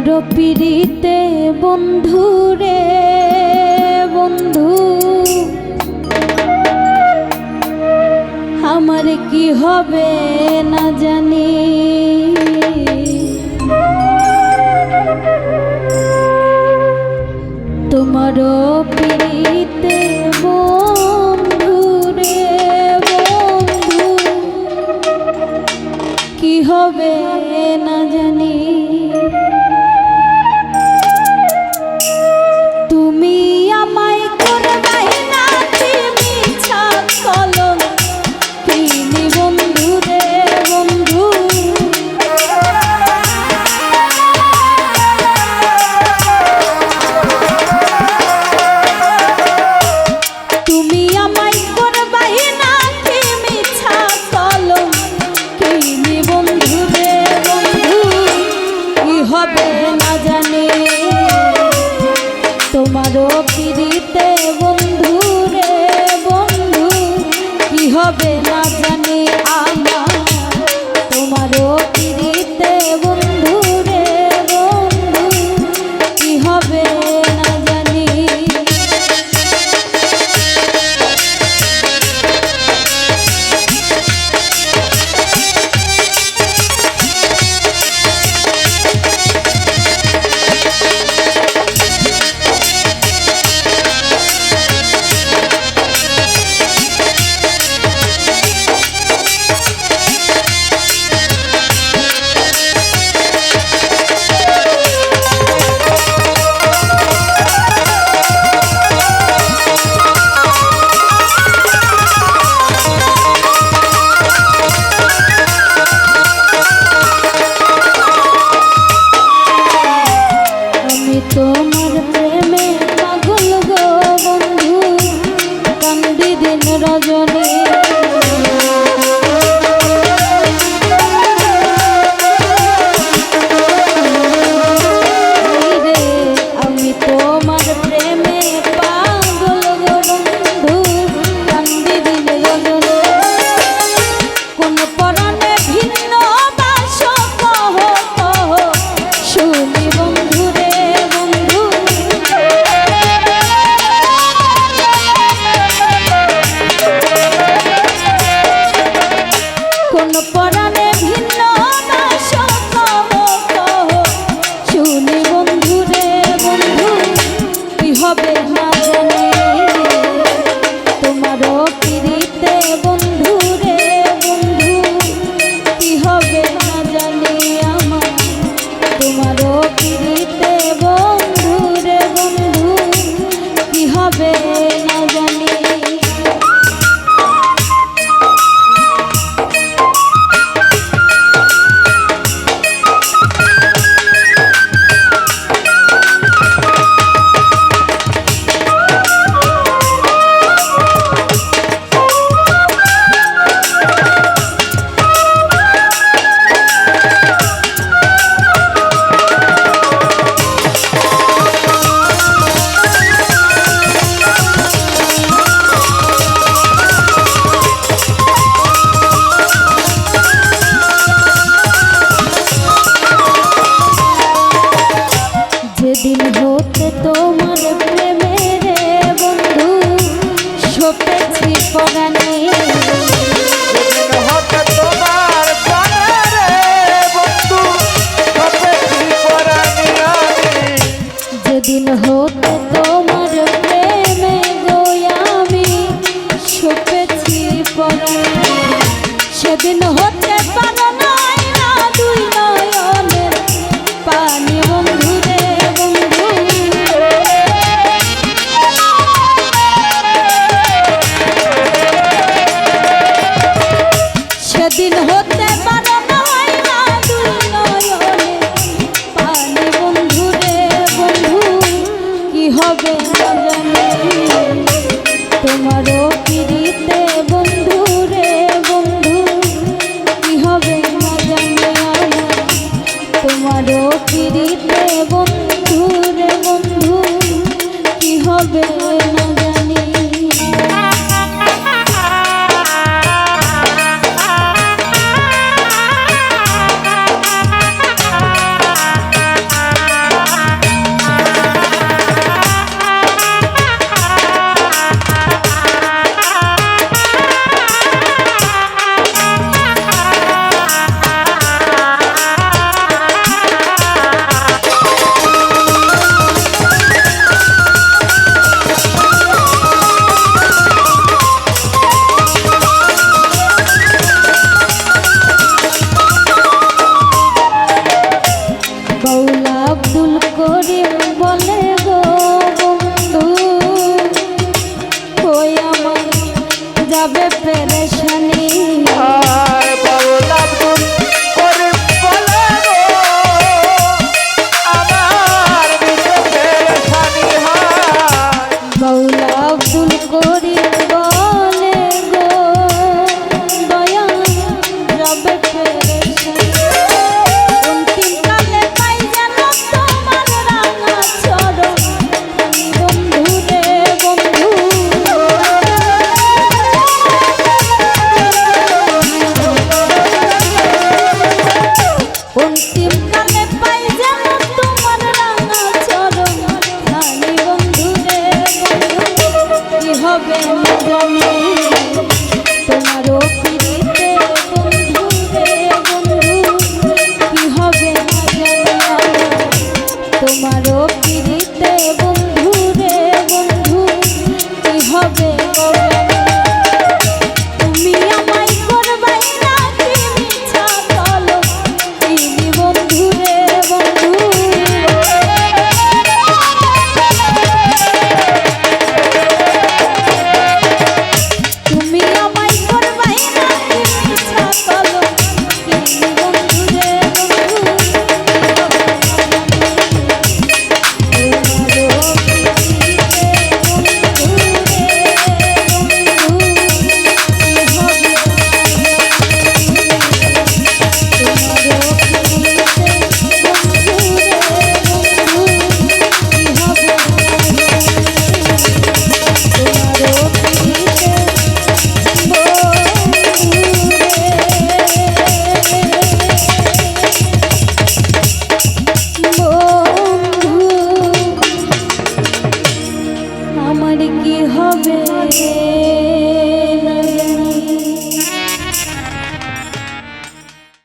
পিড়িতে বন্ধু রে বন্ধু, আমার কি হবে না জানি। তোমারও পিড়িতে বন্ধু রে বন্ধু, কি হবে না জানি। তুমি আমায় করবাই না মিছা কলম কিনি বন্ধু রে বন্ধু, তুমি আমায় করবাই না মিছা কলম কিনি বন্ধু রে বন্ধু, কি হবে না জানি। তোমারও পিড়িতে বন্ধু রে বন্ধু, কি হবে না জানি আমার। তোমারও পিড়িতে বন্ধু রে বন্ধু, কি হবে না জানি। তোমার প্রেমে পাগল গো বন্ধু, কান্দি দিন রজনী। আমি তোমার প্রেমে পাগল গো বন্ধু, কান্দি দিন রজনী। কোন পরাণে ভিন্ন বাস কহ কহ শুনি বন্ধু রে বন্ধু, কোন পরাণে ভিন্ন বাস কহ কহ শুনি বন্ধু রে বন্ধু, কি হবে না জানি। তোমারও পিড়িতে বন্ধু রে বন্ধু, কি হবে না জানি আমার। তোমারও পিড়িতে বন্ধু রে বন্ধু, কি হবে না জানি। যেদিন হতে তোমার প্রেমে রে বন্ধু সপেছি পরাণে, যেদিন হতে তোমার প্রাণে রে বন্ধু সপেছি পরাণে আমি। যেদিন হতে তোমার প্রেমে গো আমি সপেছি পরাণে, সেদিন হতে পারো নাই না দুই নয়নের পানি বন্ধু রে বন্ধু, সেদিন হতে পারো নাই না দুই নয়নের পানি বন্ধু রে বন্ধু, কি হবে না জানি। তোমারও পিড়িতে বন্ধু রে বন্ধু, কি হবে না জানি আমার। তোমারও পিড়িতে বন্ধু রে বন্ধু, কি হবে না